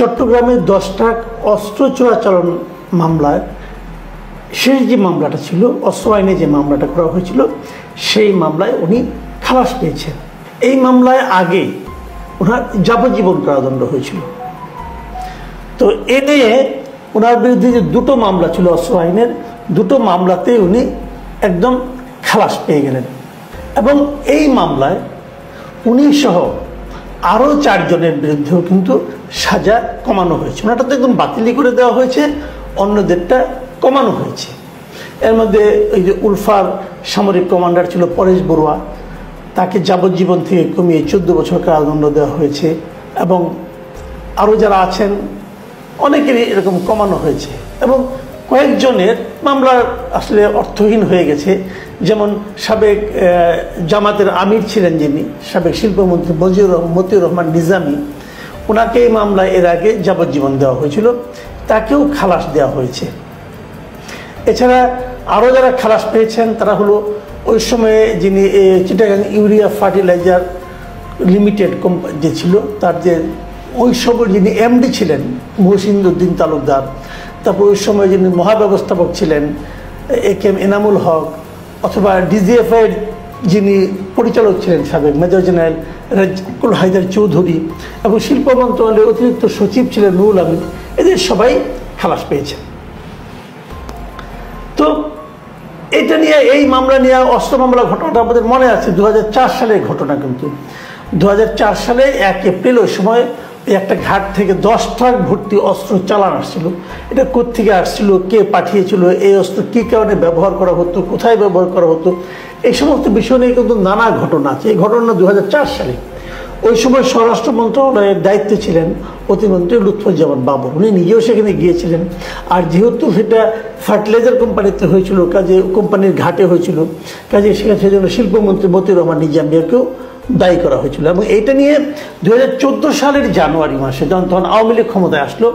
চট্টগ্রামে 10টা অস্ত্র চোরাচালান মামলায় শেষ যে মামলাটা ছিল, অস্ত্র আইনে যে মামলাটা করা হয়েছিল, সেই মামলায় উনি খালাস পেয়েছেন। এই মামলায় আগে ওনার যাবজ্জীবন কারাদণ্ড হয়েছিল। তো এ নিয়ে ওনার বিরুদ্ধে যে দুটো মামলা ছিল অস্ত্র আইনের, দুটো মামলাতে উনি একদম খালাস পেয়ে গেলেন। এবং এই মামলায় উনি সহ আরও 4 জনের বিরুদ্ধেও কিন্তু সাজা কমানো হয়েছে। ওনাটা তো একদম বাতিলই করে দেওয়া হয়েছে, অন্যদেরটা কমানো হয়েছে। এর মধ্যে ওই যে উলফার সামরিক কমান্ডার ছিল পরেশ বড়ুয়া, তাকে যাবজ্জীবন থেকে কমিয়ে 14 বছর কারাদণ্ড দেওয়া হয়েছে। এবং আরও যারা আছেন অনেকেরই এরকম কমানো হয়েছে। এবং কয়েকজনের মামলা আসলে অর্থহীন হয়ে গেছে। যেমন সাবেক জামাতের আমির ছিলেন যিনি, সাবেক শিল্পমন্ত্রী মতিউর রহমান নিজামী, ওনাকে এই মামলায় এর আগে যাবজ্জীবন দেওয়া হয়েছিল, তাকেও খালাস দেওয়া হয়েছে। এছাড়া আরও যারা খালাস পেয়েছেন তারা হলো ওই সময়ে যিনি চিটাগাং ইউরিয়া ফার্টিলাইজার লিমিটেড যে ছিল, তার যে ওই সময় যিনি এমডি ছিলেন মহসিন উদ্দিন তালুকদার, তারপর ওই সময় যিনি মহাব্যবস্থাপক ছিলেন একেএম এনামুল হক, অথবা ডিজিএফআই যিনি পরিচালক ছিলেন সাবেক মেজর জেনারেল রাজ্কুল হায়দার চৌধুরী, এবং শিল্প মন্ত্রণালয়ের অতিরিক্ত সচিব ছিলেন নুরুল আমিন, এদের সবাই খালাস পেয়েছেন। তো এটা নিয়ে, এই মামলা নিয়ে, অস্ত্র মামলা ঘটনাটা আমাদের মনে আছে 2004 সালের ঘটনা। কিন্তু 2004 সালে 1 এপ্রিল ওই সময় একটা ঘাট থেকে 10 ট্রাক ভর্তি অস্ত্র চালান আসছিল। এটা কোত্থেকে আসছিল, কে পাঠিয়েছিল, এই অস্ত্র কী কারণে ব্যবহার করা হতো, কোথায় ব্যবহার করা হতো, এই সমস্ত বিষয় নিয়ে কিন্তু নানা ঘটনা আছে। এই ঘটনা 2004 সালে। ওই সময় স্বরাষ্ট্র মন্ত্রণালয়ের দায়িত্বে ছিলেন প্রতিমন্ত্রী লুৎফুজ্জামান বাবর, উনি নিজেও সেখানে গিয়েছিলেন। আর যেহেতু সেটা ফার্টিলাইজার কোম্পানিতে হয়েছিল, কাজে কোম্পানির ঘাটে হয়েছিল, কাজে সেখানে সেজন্য শিল্পমন্ত্রী মতিউর রহমান নিজামীকেও দায়ী করা হয়েছিল। এবং এটা নিয়ে 2014 সালের জানুয়ারি মাসে যখন আওয়ামী লীগ ক্ষমতায় আসলো,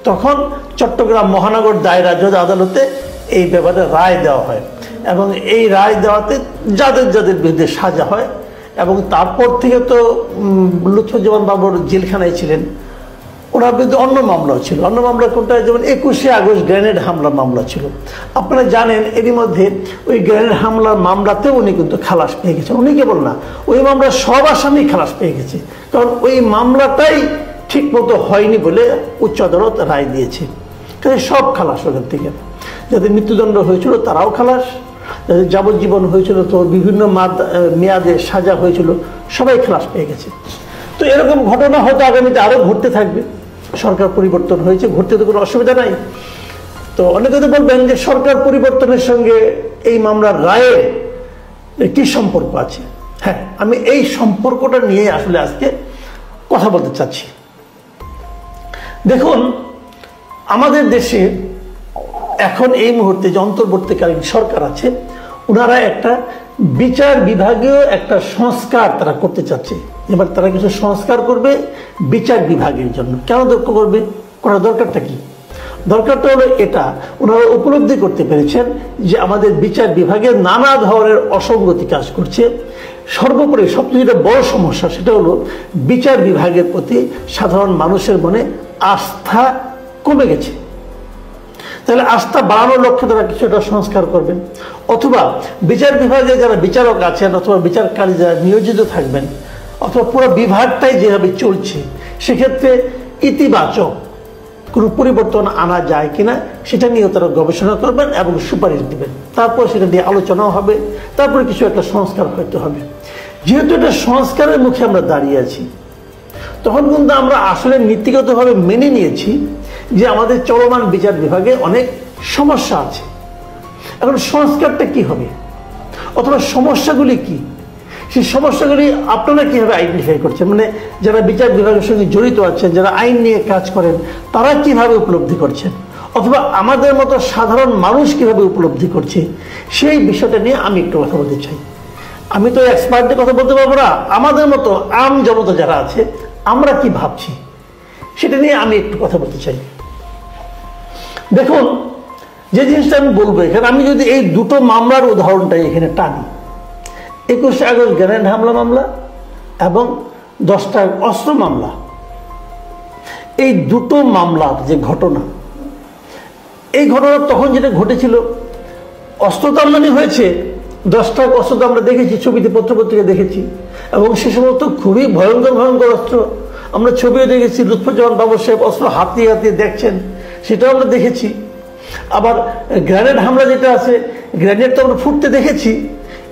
তখন চট্টগ্রাম মহানগর দায়রা জজ আদালতে এই ব্যাপারে রায় দেওয়া হয়। এবং এই রায় দেওয়াতে যাদের যাদের বিরুদ্ধে সাজা হয়, এবং তারপর থেকে তো লুৎফুজ্জামান বাবর জেলখানায় ছিলেন, ওনার বিরুদ্ধে অন্য মামলাও ছিল। অন্য মামলা কোনটা, যেমন 21শে আগস্ট গ্রেনেড হামলার মামলা ছিল। আপনারা জানেন এরই মধ্যে ওই গ্রেনেড হামলার মামলাতেও উনি কিন্তু খালাস পেয়ে গেছেন। উনি কেবল না, ওই মামলার সব আসামি খালাস পেয়ে গেছে, কারণ ওই মামলাটাই ঠিক মতো হয়নি বলে উচ্চ আদালত রায় দিয়েছে। কাজে সব খালাস ওখান থেকে। যাদের মৃত্যুদণ্ড হয়েছিল তারাও খালাস, যাদের যাবজ্জীবন হয়েছিল, তো বিভিন্ন মেয়াদে সাজা হয়েছিল, সবাই খালাস পেয়ে গেছে। তো এরকম ঘটনা হয়তো আগামীতে আরও ঘটতে থাকবে। সরকার পরিবর্তন হয়েছে, ঘটতে তো কোনো অসুবিধা নাই। তো অনেকে তো বলবেন যে সরকার পরিবর্তনের সঙ্গে এই মামলার রায়ের কি সম্পর্ক আছে। হ্যাঁ, আমি এই সম্পর্কটা নিয়ে আসলে আজকে কথা বলতে চাচ্ছি। দেখুন, আমাদের দেশে এখন এই মুহূর্তে যে অন্তর্বর্তীকালীন সরকার আছে, ওনারা একটা বিচার বিভাগীয় একটা সংস্কার তারা করতে চাচ্ছে। এবার তারা কিছু সংস্কার করবে বিচার বিভাগের জন্য। কেন করবে, করার দরকারটা কি? দরকারটা হলো এটা, ওনারা উপলব্ধি করতে পেরেছেন যে আমাদের বিচার বিভাগে নানা ধরনের অসঙ্গতি কাজ করছে। সর্বোপরি সবচেয়ে যেটা বড় সমস্যা, সেটা হলো বিচার বিভাগের প্রতি সাধারণ মানুষের মনে আস্থা কমে গেছে। তাহলে আস্থা বাড়ানোর লক্ষ্যে তারা কিছুটা সংস্কার করবেন, অথবা বিচার বিভাগে যারা বিচারক আছেন অথবা বিচারকারী যারা নিয়োজিত থাকবেন, অথবা পুরো বিভাগটাই যেভাবে চলছে, সেক্ষেত্রে ইতিবাচক কোনো পরিবর্তন আনা যায় কিনা সেটা নিয়েও তারা গবেষণা করবেন এবং সুপারিশ দেবেন। তারপর সেটা নিয়ে আলোচনাও হবে, তারপরে কিছু একটা সংস্কার হইতে হবে। যেহেতু এটা সংস্কারের মুখে আমরা দাঁড়িয়ে আছি, তখন কিন্তু আমরা আসলে নীতিগতভাবে মেনে নিয়েছি যে আমাদের চলমান বিচার বিভাগে অনেক সমস্যা আছে। এখন সংস্কারটা কি হবে, অথবা সমস্যাগুলি কি, সেই সমস্যাগুলি আপনারা কীভাবে আইডেন্টিফাই করছেন, মানে যারা বিচার বিভাগের সঙ্গে জড়িত আছেন, যারা আইন নিয়ে কাজ করেন, তারা কিভাবে উপলব্ধি করছেন, অথবা আমাদের মতো সাধারণ মানুষ কিভাবে উপলব্ধি করছে, সেই বিষয়টা নিয়ে আমি একটু কথা বলতে চাই। আমি তো এক্সপার্টদের কথা বলতে পারবো না, আমাদের মতো আম জনতা যারা আছে আমরা কি ভাবছি সেটা নিয়ে আমি একটু কথা বলতে চাই। দেখুন, যে জিনিসটা আমি বলবো এখানে, আমি যদি এই দুটো মামলার উদাহরণটাই এখানে টানি, 21শে আগস্ট গ্রেনেড হামলা মামলা এবং 10টা অস্ত্র মামলা, এই দুটো মামলার যে ঘটনা, এই ঘটনা তখন যেটা ঘটেছিল, অস্ত্র তো আমদানি হয়েছে, 10 ট্রাক অস্ত্র তো আমরা দেখেছি, ছবিতে পত্রপত্রিকা দেখেছি, এবং সে সমস্ত খুবই ভয়ঙ্কর ভয়ঙ্কর অস্ত্র আমরা ছবিও দেখেছি। লুৎফুজ্জামান বাবর সাহেব অস্ত্র হাতিয়ে হাতিয়ে দেখছেন, সেটাও আমরা দেখেছি। আবার গ্রেনেড হামলা যেটা আছে, গ্রেনেড তো আমরা ফুটতে দেখেছি।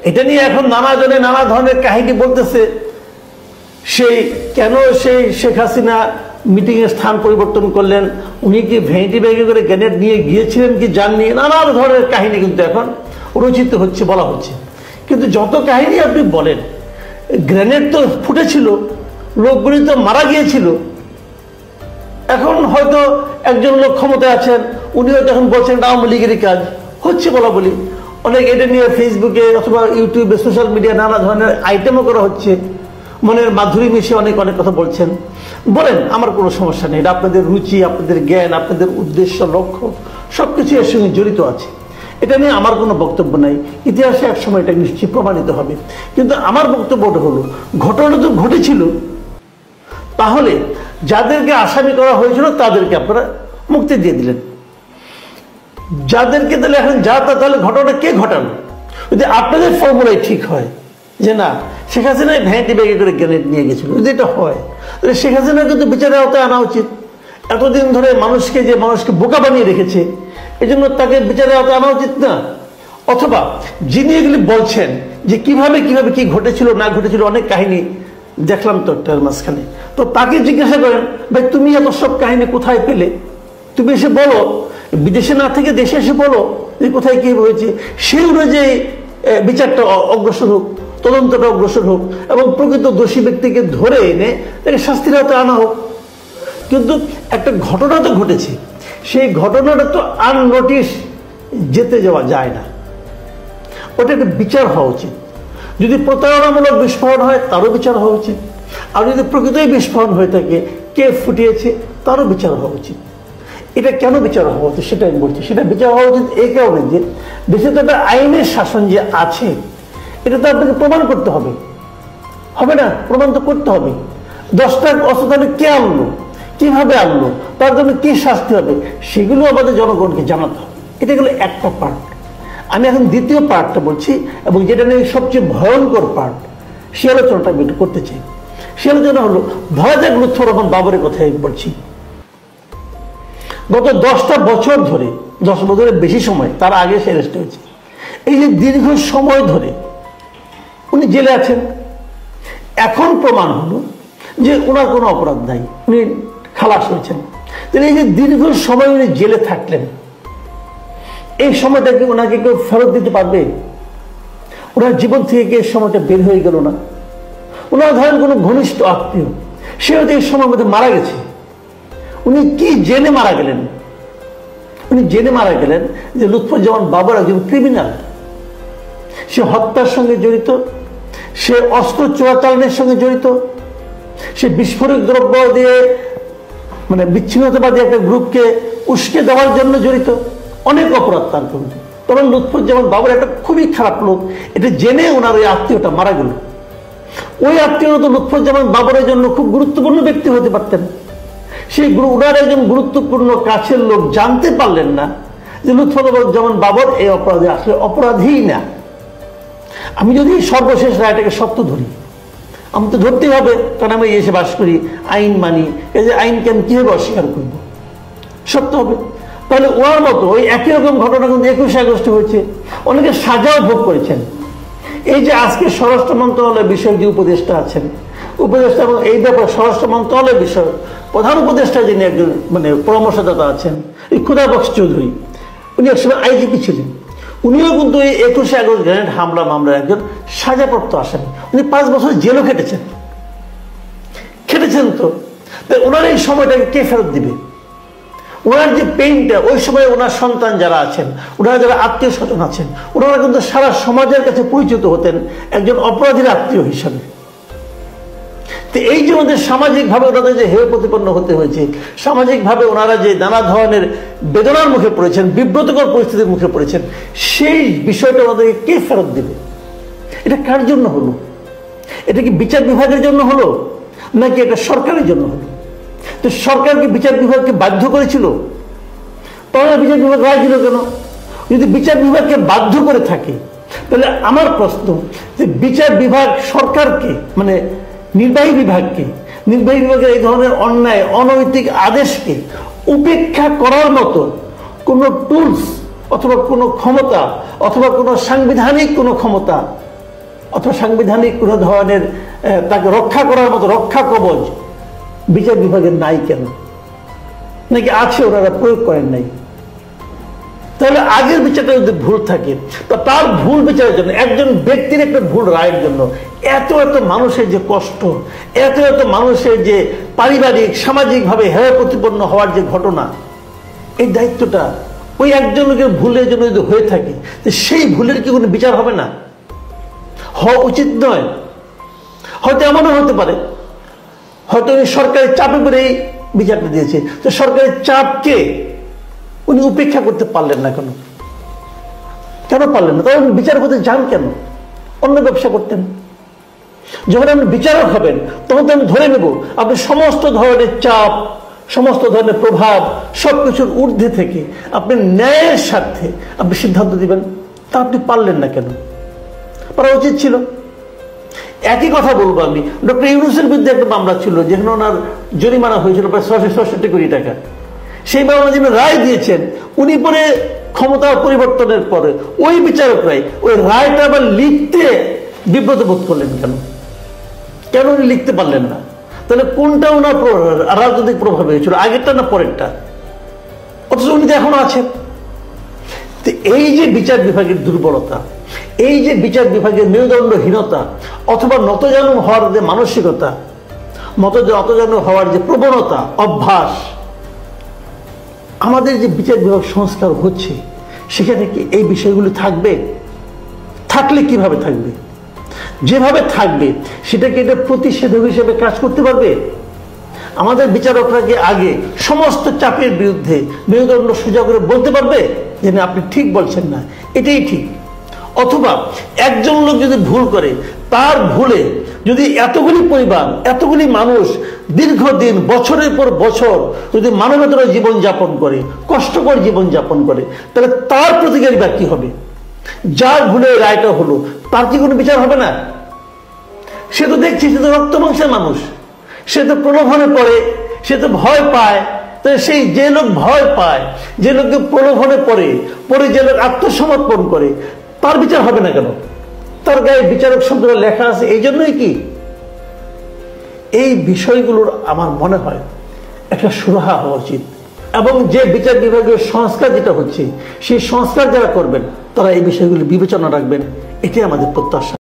এটা নিয়ে এখন নানা জনে নানা ধরনের কাহিনী বলতেছে, কেন সেই শেখ হাসিনা মিটিংয়ের স্থান পরিবর্তন করলেন, উনি কি ভ্যানিটি ব্যাগে করে গ্রেনেড নিয়ে গিয়েছিলেন কি যাননি, নানা ধরনের কাহিনী কিন্তু এখন রচিত হচ্ছে, বলা হচ্ছে। কিন্তু যত কাহিনী আপনি বলেন, গ্রেনেড তো ফুটেছিল, লোকগুলি তো মারা গিয়েছিল। এখন হয়তো একজন লোক ক্ষমতায় আছেন, উনি হয়তো এখন বলছেন আওয়ামী লীগেরই কাজ হচ্ছে বলা বলি, অনেক এটা নিয়ে ফেসবুকে অথবা ইউটিউবে সোশ্যাল মিডিয়া নানা ধরনের আইটেমও করা হচ্ছে, মনের মাধুরী মিশে অনেক অনেক কথা বলছেন। বলেন, আমার কোনো সমস্যা নেই। এটা আপনাদের রুচি, আপনাদের জ্ঞান, আপনাদের উদ্দেশ্য, লক্ষ্য সবকিছু এর সঙ্গে জড়িত আছে। এটা নিয়ে আমার কোনো বক্তব্য নাই, ইতিহাসে এক সময় এটা নিশ্চয়ই প্রমাণিত হবে। কিন্তু আমার বক্তব্যটা হলো, ঘটনা তো ঘটেছিল, তাহলে যাদেরকে আসামি করা হয়েছিল তাদেরকে আপনারা মুক্তি দিয়ে দিলেন। যাদেরকে তাহলে এখন তাহলে ঘটনাটা কে ঘটালো? যদি আপনাদের ফর্মুলাই ঠিক হয় যে না, শেখ হাসিনা ভ্যানিটি ব্যাগে করে গ্রেনেড নিয়ে গেছিল, যদি এটা হয় তাহলে শেখ হাসিনা কিন্তু বিচারের আওতায় আনা উচিত। এতদিন ধরে মানুষকে বোকা বানিয়ে রেখেছে, এই জন্য তাকে বিচারের আওতায় আনা উচিত না। অথবা যিনি এগুলি বলছেন যে কিভাবে কিভাবে কি ঘটেছিল না ঘটেছিল, অনেক কাহিনী দেখলাম তো একটার মাঝখানে, তো তাকে জিজ্ঞাসা করেন, ভাই তুমি এত সব কাহিনী কোথায় পেলে? তুমি এসে বলো, বিদেশে না থেকে দেশে এসে বলো যে কোথায় কি হয়েছে। সেই অনুযায়ী বিচারটা অগ্রসর হোক, তদন্তটা অগ্রসর হোক, এবং প্রকৃত দোষী ব্যক্তিকে ধরে এনে তাকে শাস্তির আওতায় আনা হোক। কিন্তু একটা ঘটনা তো ঘটেছে, সেই ঘটনাটা তো আননোটিস যেতে যাওয়া যায় না, ওটা একটা বিচার হওয়া উচিত। যদি প্রতারণামূলক বিস্ফোরণ হয় তারও বিচার হওয়া উচিত, আর যদি প্রকৃতই বিস্ফোরণ হয়ে থাকে, কে ফুটিয়েছে তারও বিচার হওয়া উচিত। এটা কেন বিচার হওয়া উচিত সেটা আমি বলছি। সেটা বিচার হওয়া উচিত এই কারণে যে দেশে তো একটা আইনের শাসন যে আছে, এটা তো আপনাকে প্রমাণ করতে হবে, হবে না? প্রমাণ তো করতে হবে। 10 ট্রাক অস্ত্র তাহলে কে আনলো, কিভাবে আনলো, তার জন্য কি শাস্তি হবে, সেগুলো আমাদের জনগণকে জানাতে হবে। এটা গেলো একটা পার্ট। আমি এখন দ্বিতীয় পার্টটা বলছি, এবং যেটা নিয়ে সবচেয়ে ভয়ঙ্কর পার্ট, সে আলোচনাটা আমি একটু করতে চাই। সে আলোচনা হলো, ধরা যাক লুৎফর রহমান বাবরের কথাই বলছি। গত 10টা বছর ধরে, 10 বছরের বেশি সময়, তার আগে সে অ্যারেস্ট হয়েছে। এই যে দীর্ঘ সময় ধরে উনি জেলে আছেন, এখন প্রমাণ হলো যে ওনার কোনো অপরাধ নাই, উনি খালাস হয়েছেন। তাহলে এই যে দীর্ঘ সময় উনি জেলে থাকলেন, এই সময়টাকে ওনাকে কেউ ফেরত দিতে পারবে? ওনার জীবন থেকে কি এই সময়টা বের হয়ে গেল না? ওনার ধরেন কোনো ঘনিষ্ঠ আত্মীয়, সে হয়তো এই সময়ের মধ্যে মারা গেছে, উনি কি জেনে মারা গেলেন? উনি জেনে মারা গেলেন যে লুৎফুজ্জামান বাবর একজন ক্রিমিনাল, সে হত্যার সঙ্গে জড়িত, সে অস্ত্র চোরাচালানের সঙ্গে জড়িত, সে বিস্ফোরক দ্রব্য দিয়ে বিচ্ছিন্নতাবাদী একটা গ্রুপকে উস্কে দেওয়ার জন্য জড়িত, অনেক অপরাধ তার কিন্তু। তখন লুৎফুজ্জামান বাবর একটা খুবই খারাপ লোক, এটা জেনে ওনার ওই আত্মীয়টা মারা গেল। ওই আত্মীয় তো লুৎফুজ্জামান বাবরের জন্য খুব গুরুত্বপূর্ণ ব্যক্তি হতে পারতেন। সেই ওনার একজন গুরুত্বপূর্ণ কাছের লোক জানতে পারলেন না যে লুৎফুজ্জামান বাবর এই অপরাধে আসলে অপরাধী না। আমি যদি সর্বশেষ রায়টাকে সত্য ধরি, আমি তো ধরতেই হবে, কারণ আমি এসে বাস করি, আইন মানি, এই যে আইনকে আমি কিভাবে অস্বীকার করব? সত্য হবে। তাহলে ওনার মতো ওই একই রকম ঘটনা কিন্তু 21 আগস্টে হয়েছে, অনেকে সাজাও ভোগ করেছেন। এই যে আজকে স্বরাষ্ট্র মন্ত্রণালয়ের বিষয়ে যে উপদেষ্টা আছেন, উপদেষ্টা এবং এই ব্যাপারে স্বরাষ্ট্র মন্ত্রণালয়ের বিষয় প্রধান উপদেষ্টা যিনি একজন পরামর্শদাতা আছেন, এই খুদাবক্স চৌধুরী, উনি একসময় আইজিপি ছিলেন। উনিও কিন্তু এই 21 আগস্ট গ্রেনেড হামলা মামলার একজন সাজাপ্রাপ্ত আসামি। উনি 5 বছর জেলও খেটেছেন তো। ওনার এই সময়টাকে কে ফেরত দিবে? ওনার যে পেইনটা, ওই সময় ওনার সন্তান যারা আছেন, ওনারা যারা আত্মীয় স্বজন আছেন, ওনারা কিন্তু সারা সমাজের কাছে পরিচিত হতেন একজন অপরাধীর আত্মীয় হিসাবে। তো এই যে ওদের সামাজিকভাবে ওনাদের যে হেয় প্রতিপন্ন হতে হয়েছে, সামাজিকভাবে ওনারা যে নানা ধরনের বেদনার মুখে পড়েছেন, বিব্রতকর পরিস্থিতির মুখে পড়েছেন, সেই বিষয়টা ওনাদেরকে কে ফেরত দেবে? এটা কার জন্য হলো? এটা কি বিচার বিভাগের জন্য হলো, নাকি এটা সরকারের জন্য হলো? তো সরকার কি বিচার বিভাগকে বাধ্য করেছিল? তাহলে বিচার বিভাগ রায় দিল কেন? যদি বিচার বিভাগকে বাধ্য করে থাকে, তাহলে আমার প্রশ্ন যে বিচার বিভাগ সরকারকে, মানে নির্বাহী বিভাগের এই ধরনের অন্যায় অনৈতিক আদেশকে উপেক্ষা করার মতো কোনো টুলস অথবা কোনো ক্ষমতা অথবা কোনো সাংবিধানিক কোনো ক্ষমতা অথবা সাংবিধানিক কোনো ধরনের তাকে রক্ষা করার মতো রক্ষা কবচ বিচার বিভাগের নাই কেন? নাকি আছে, ওনারা প্রয়োগ করেন নাই? তাহলে আগের বিচারটা যদি ভুল থাকে, তো তার ভুল বিচারের জন্য, একজন ব্যক্তির একটা ভুল রায়ের জন্য এত এত মানুষের যে কষ্ট, এত এত মানুষের যে পারিবারিক সামাজিকভাবে হেয় প্রতিপন্ন হওয়ার যে ঘটনা, এই দায়িত্বটা ওই একজন লোকের ভুলের জন্য যদি হয়ে থাকে, সেই ভুলের কি কোনো বিচার হবে না? হওয়া উচিত নয়? হয়তো এমনও হতে পারে, হয়তো উনি সরকারের চাপে পড়ে এই বিচারটা দিয়েছে, তো সরকারের চাপকে উনি উপেক্ষা করতে পারলেন না কেন? কেন পারলেন না? তখন বিচার করতে যান কেন? অন্য ব্যবসা করতেন। যখন আপনি বিচারক হবেন, তখন তো আমি ধরে নেব আপনি সমস্ত ধরনের চাপ, সমস্ত ধরনের প্রভাব, সবকিছুর ঊর্ধ্বে থেকে আপনি ন্যায়ের স্বার্থে আপনি সিদ্ধান্ত দিবেন। তা আপনি পারলেন না কেন? পারা উচিত ছিল। একই কথা বলবো আমি, ডক্টর ইউনূসের বিরুদ্ধে একটা মামলা ছিল, যেখানে ওনার জরিমানা হয়েছিল প্রায় ৬৬৬ কোটি টাকা। সেই মামলা যিনি রায় দিয়েছেন, উনি পরে ক্ষমতা পরিবর্তনের পরে ওই বিচারকরাই ওই রায়টা আবার লিখতে বিব্রত বোধ করলেন কেন? কেন উনি লিখতে পারলেন না? তাহলে কোনটা ওনার রাজনৈতিক প্রভাব হয়েছিল, আগেরটা না পরেরটা? অথচ উনি তো এখনো আছেন। তো এই যে বিচার বিভাগের দুর্বলতা, এই যে বিচার বিভাগের মেরুদণ্ডহীনতা অথবা নতজানু হওয়ার যে মানসিকতা, নতজানু হওয়ার যে প্রবণতা, অভ্যাস, আমাদের যে বিচার বিভাগ সংস্কার হচ্ছে, সেখানে কি এই বিষয়গুলো থাকবে? থাকলে কিভাবে থাকবে? যেভাবে থাকবে সেটাকে এটা প্রতিষেধক হিসেবে কাজ করতে পারবে? আমাদের বিচারকরা কি আগে সমস্ত চাপের বিরুদ্ধে মেরুদণ্ড সোজা করে বলতে পারবে যে না, আপনি ঠিক বলছেন না, এটাই ঠিক? অথবা একজন লোক যদি ভুল করে, তার ভুলে যদি এতগুলি পরিবার, এতগুলি মানুষ দীর্ঘদিন, বছরের পর বছর যদি মানবেতর জীবন যাপন করে, কষ্টকর জীবন যাপন করে, তাহলে তার প্রতিকারী বা কি হবে? যার ভুলে রায়টা হলো, তার কি কোনো বিচার হবে না? সে তো দেখছি, সে তো রক্ত মাংসের মানুষ, সে তো প্রলোভনে পড়ে, সে তো ভয় পায়। তো সেই যে লোক ভয় পায়, যে লোককে প্রলোভনে পড়ে যে লোক আত্মসমর্পণ করে, তার বিচার হবে না কেন? তার গায়ে বিচারক শব্দটা লেখা আছে এই জন্যই কি? এই বিষয়গুলোর আমার মনে হয় একটা সুরাহা হওয়া উচিত। এবং যে বিচার বিভাগীয় সংস্কার যেটা হচ্ছে, সেই সংস্কার যারা করবেন, তারা এই বিষয়গুলি বিবেচনা রাখবেন, এটাই আমাদের প্রত্যাশা।